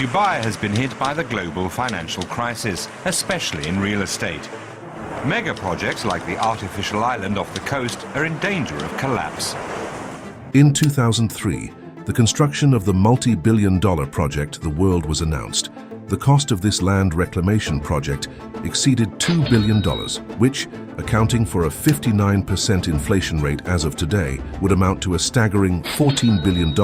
Dubai has been hit by the global financial crisis, especially in real estate. Mega projects like the artificial island off the coast are in danger of collapse. In 2003, the construction of the multi-billion-dollar project The World was announced. The cost of this land reclamation project exceeded $2 billion, which, accounting for a 59% inflation rate as of today, would amount to a staggering $14 billion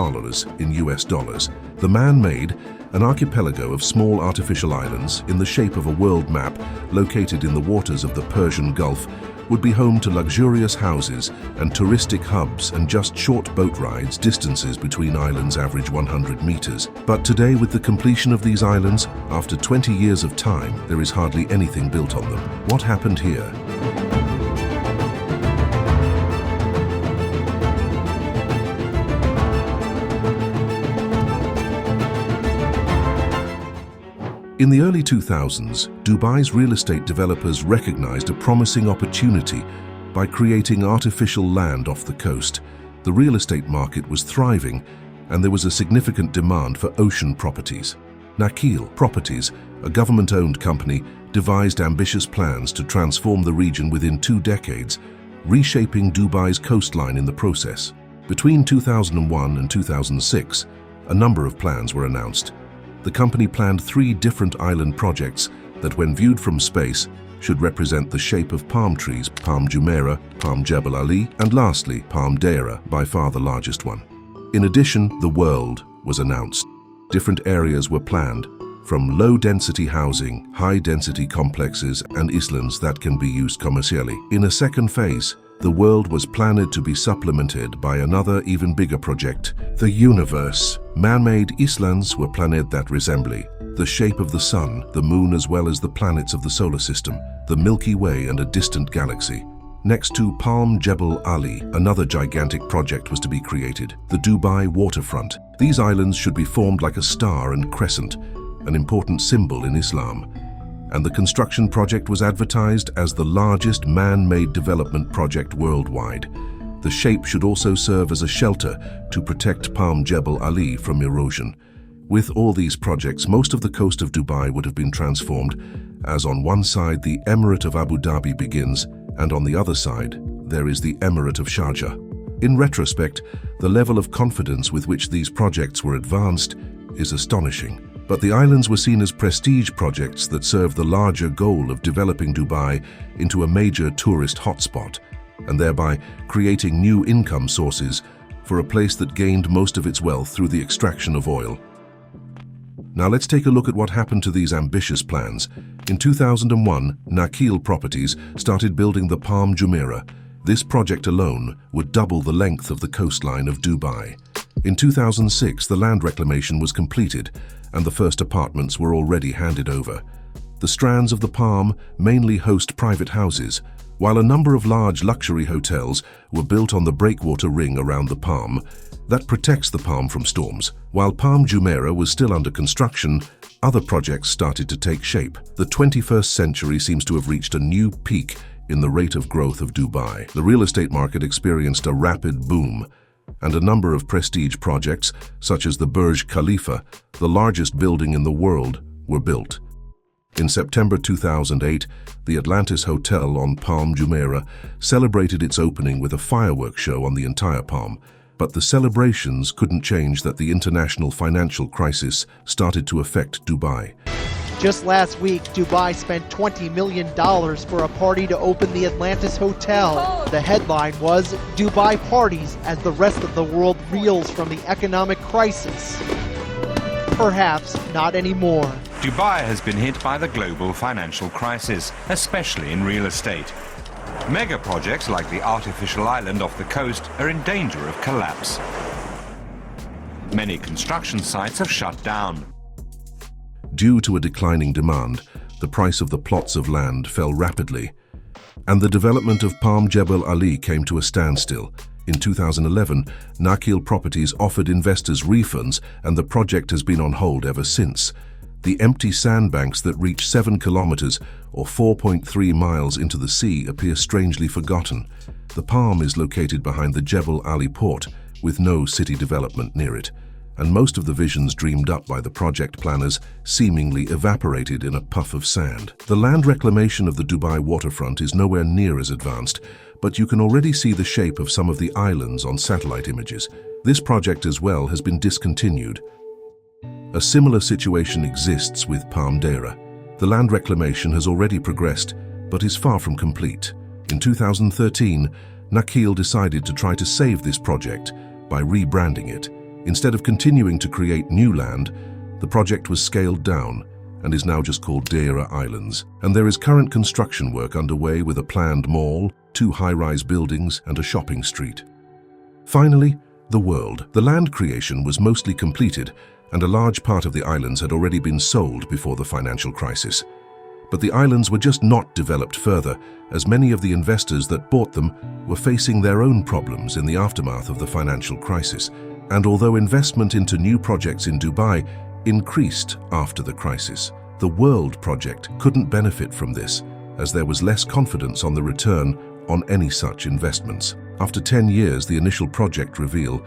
in US dollars. The man-made, an archipelago of small artificial islands in the shape of a world map located in the waters of the Persian Gulf would be home to luxurious houses and touristic hubs, and just short boat rides. Distances between islands average 100 meters. But today, with the completion of these islands, after 20 years of time, there is hardly anything built on them. What happened here? In the early 2000s, Dubai's real estate developers recognized a promising opportunity by creating artificial land off the coast. The real estate market was thriving, and there was a significant demand for ocean properties. Nakheel Properties, a government-owned company, devised ambitious plans to transform the region within 2 decades, reshaping Dubai's coastline in the process. Between 2001 and 2006, a number of plans were announced. The company planned 3 different island projects that, when viewed from space, should represent the shape of palm trees: Palm Jumeirah, Palm Jebel Ali, and lastly, Palm Deira, by far the largest one. In addition, The World was announced. Different areas were planned, from low-density housing, high-density complexes, and islands that can be used commercially. In a second phase, The World was planned to be supplemented by another, even bigger project, the universe. Man-made islands were planned that resemble the shape of the sun, the moon, as well as the planets of the solar system, the Milky Way, and a distant galaxy. Next to Palm Jebel Ali, another gigantic project was to be created, the Dubai waterfront. These islands should be formed like a star and crescent, an important symbol in Islam. And the construction project was advertised as the largest man-made development project worldwide. The shape should also serve as a shelter to protect Palm Jebel Ali from erosion. With all these projects, most of the coast of Dubai would have been transformed, as on one side the Emirate of Abu Dhabi begins, and on the other side there is the Emirate of Sharjah. In retrospect, the level of confidence with which these projects were advanced is astonishing. But the islands were seen as prestige projects that served the larger goal of developing Dubai into a major tourist hotspot, and thereby creating new income sources for a place that gained most of its wealth through the extraction of oil. Now let's take a look at what happened to these ambitious plans. In 2001, Nakheel Properties started building the Palm Jumeirah. This project alone would double the length of the coastline of Dubai. In 2006, the land reclamation was completed, and the first apartments were already handed over. The strands of the palm mainly host private houses, while a number of large luxury hotels were built on the breakwater ring around the palm that protects the palm from storms. While Palm Jumeirah was still under construction, other projects started to take shape. The 21st century seems to have reached a new peak in the rate of growth of Dubai. The real estate market experienced a rapid boom, and a number of prestige projects, such as the Burj Khalifa, the largest building in the world, were built. In September 2008, the Atlantis Hotel on Palm Jumeirah celebrated its opening with a fireworks show on the entire palm. But the celebrations couldn't change that the international financial crisis started to affect Dubai. Just last week, Dubai spent $20 million for a party to open the Atlantis Hotel. The headline was, "Dubai parties as the rest of the world reels from the economic crisis." Perhaps not anymore. Dubai has been hit by the global financial crisis, especially in real estate. Mega projects like the artificial island off the coast are in danger of collapse. Many construction sites have shut down. Due to a declining demand, the price of the plots of land fell rapidly, and the development of Palm Jebel Ali came to a standstill. In 2011, Nakheel Properties offered investors refunds, and the project has been on hold ever since. The empty sandbanks that reach 7 kilometers or 4.3 miles into the sea appear strangely forgotten. The palm is located behind the Jebel Ali port, with no city development near it. and most of the visions dreamed up by the project planners seemingly evaporated in a puff of sand. The land reclamation of the Dubai waterfront is nowhere near as advanced, but you can already see the shape of some of the islands on satellite images. This project as well has been discontinued. A similar situation exists with Palmdera. The land reclamation has already progressed, but is far from complete. In 2013, Nakheel decided to try to save this project by rebranding it. Instead of continuing to create new land, the project was scaled down and is now just called Deira Islands. And there is current construction work underway with a planned mall, 2 high-rise buildings and a shopping street. Finally, the world. The land creation was mostly completed and a large part of the islands had already been sold before the financial crisis. But the islands were just not developed further, as many of the investors that bought them were facing their own problems in the aftermath of the financial crisis. And although investment into new projects in Dubai increased after the crisis, the World project couldn't benefit from this, as there was less confidence on the return on any such investments. After 10 years, the initial project reveal,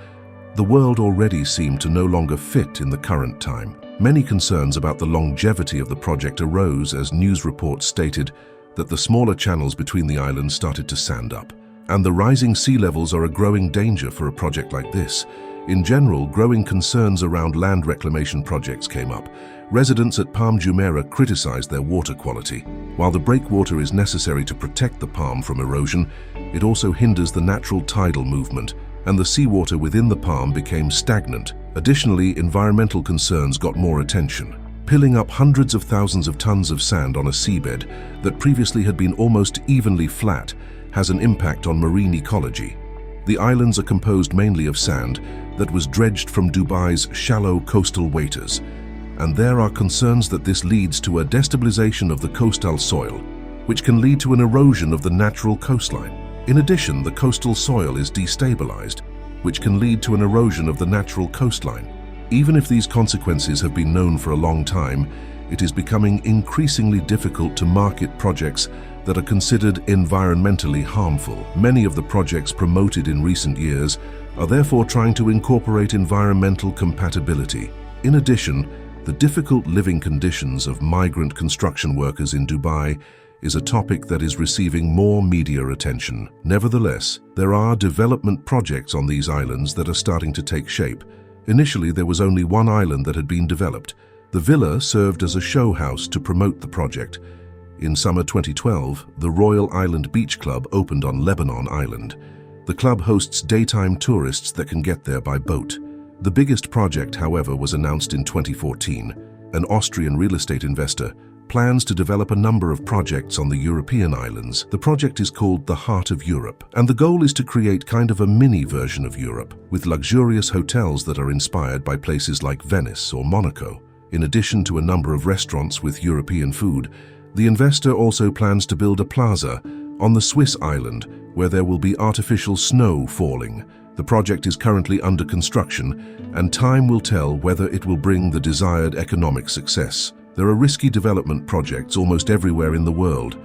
the World already seemed to no longer fit in the current time. Many concerns about the longevity of the project arose as news reports stated that the smaller channels between the islands started to sand up. And the rising sea levels are a growing danger for a project like this. In general, growing concerns around land reclamation projects came up. Residents at Palm Jumeirah criticized their water quality. While the breakwater is necessary to protect the palm from erosion, it also hinders the natural tidal movement, and the seawater within the palm became stagnant. Additionally, environmental concerns got more attention. Piling up hundreds of thousands of tons of sand on a seabed that previously had been almost evenly flat has an impact on marine ecology. The islands are composed mainly of sand that was dredged from Dubai's shallow coastal waters, and there are concerns that this leads to a destabilization of the coastal soil, which can lead to an erosion of the natural coastline. In addition, the coastal soil is destabilized, which can lead to an erosion of the natural coastline. Even if these consequences have been known for a long time, it is becoming increasingly difficult to market projects that are considered environmentally harmful. Many of the projects promoted in recent years are therefore trying to incorporate environmental compatibility. In addition, the difficult living conditions of migrant construction workers in Dubai is a topic that is receiving more media attention. Nevertheless, there are development projects on these islands that are starting to take shape. Initially, there was only one island that had been developed. The villa served as a show house to promote the project. In summer 2012, the Royal Island Beach Club opened on Lebanon Island. The club hosts daytime tourists that can get there by boat. The biggest project, however, was announced in 2014. An Austrian real estate investor plans to develop a number of projects on the European islands. The project is called the Heart of Europe, and the goal is to create kind of a mini version of Europe, with luxurious hotels that are inspired by places like Venice or Monaco. In addition to a number of restaurants with European food, the investor also plans to build a plaza on the Swiss island where there will be artificial snow falling. The project is currently under construction, and time will tell whether it will bring the desired economic success. There are risky development projects almost everywhere in the world,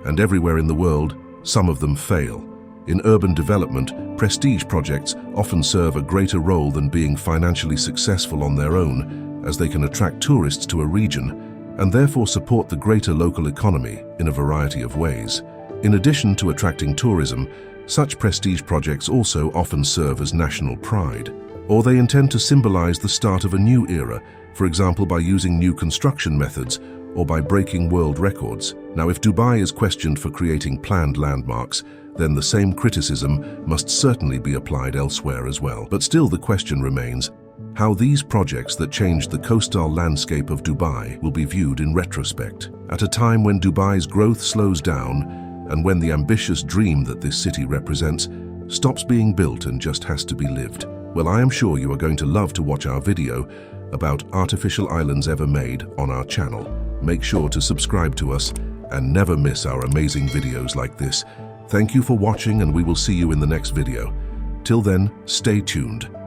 and everywhere in the world, some of them fail. In urban development, prestige projects often serve a greater role than being financially successful on their own, as they can attract tourists to a region and therefore support the greater local economy in a variety of ways. In addition to attracting tourism, such prestige projects also often serve as national pride, or they intend to symbolize the start of a new era, for example by using new construction methods or by breaking world records. Now, if Dubai is questioned for creating planned landmarks, then the same criticism must certainly be applied elsewhere as well. But still the question remains, how these projects that changed the coastal landscape of Dubai will be viewed in retrospect, at a time when Dubai's growth slows down and when the ambitious dream that this city represents stops being built and just has to be lived. Well, I am sure you are going to love to watch our video about artificial islands ever made on our channel. Make sure to subscribe to us and never miss our amazing videos like this. Thank you for watching, and we will see you in the next video. Till then, stay tuned.